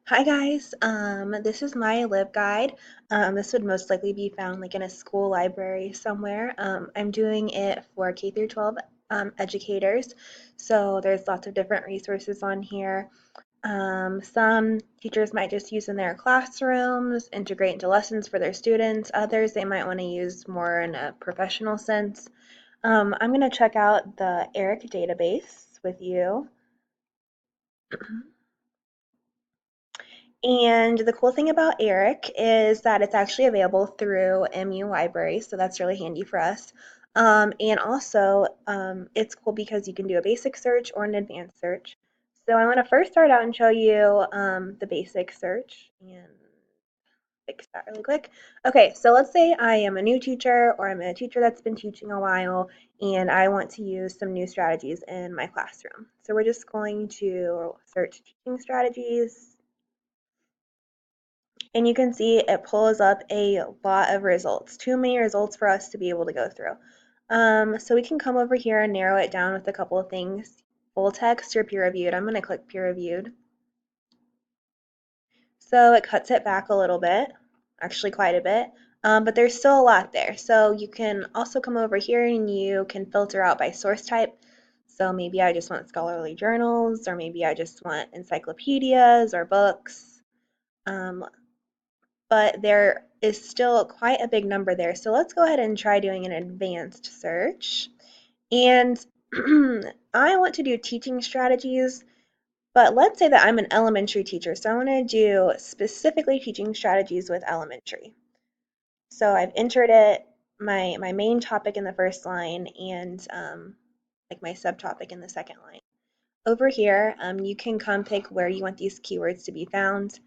Hi guys, this is my LibGuide. This would most likely be found like in a school library somewhere. I'm doing it for K through 12 educators, so there's lots of different resources on here. Some teachers might just use in their classrooms, integrate into lessons for their students. Others they might want to use more in a professional sense. I'm going to check out the ERIC database with you. And the cool thing about ERIC is that it's actually available through MU Library, so that's really handy for us. And also, it's cool because you can do a basic search or an advanced search. So I want to first start out and show you the basic search and fix that really quick. Okay, so let's say I am a new teacher or I'm a teacher that's been teaching a while and I want to use some new strategies in my classroom. So we're just going to search teaching strategies and you can see it pulls up a lot of results, too many results for us to be able to go through. So we can come over here and narrow it down with a couple of things. Full text or peer reviewed. I'm going to click peer reviewed. So it cuts it back a little bit, actually quite a bit, but there's still a lot there. So you can also come over here and you can filter out by source type. So maybe I just want scholarly journals, or maybe I just want encyclopedias or books. Um, but there is still quite a big number there. So let's go ahead and try doing an advanced search. And I want to do teaching strategies, but let's say that I'm an elementary teacher. So I want to do specifically teaching strategies with elementary. So I've entered it, my main topic in the first line and like my subtopic in the second line. Over here, you can come pick where you want these keywords to be found.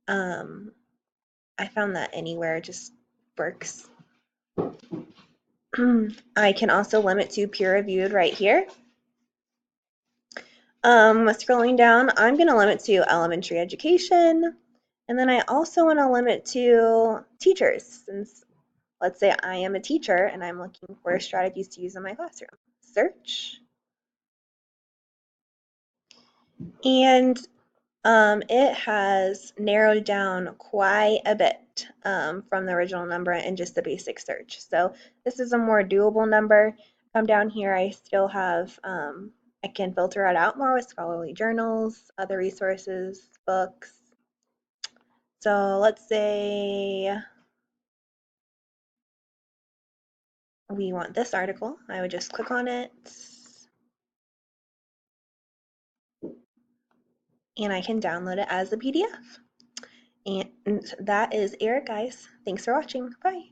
Um, I found that anywhere just works. I can also limit to peer reviewed right here. Scrolling down, I'm going to limit to elementary education. And then I also want to limit to teachers, since let's say I am a teacher and I'm looking for strategies to use in my classroom. Search. And it has narrowed down quite a bit from the original number in just the basic search. So this is a more doable number. Come down here, I still have, I can filter it out more with scholarly journals, other resources, books. So let's say we want this article. I would just click on it and I can download it as a PDF. And that is ERIC, guys. Thanks for watching. Bye.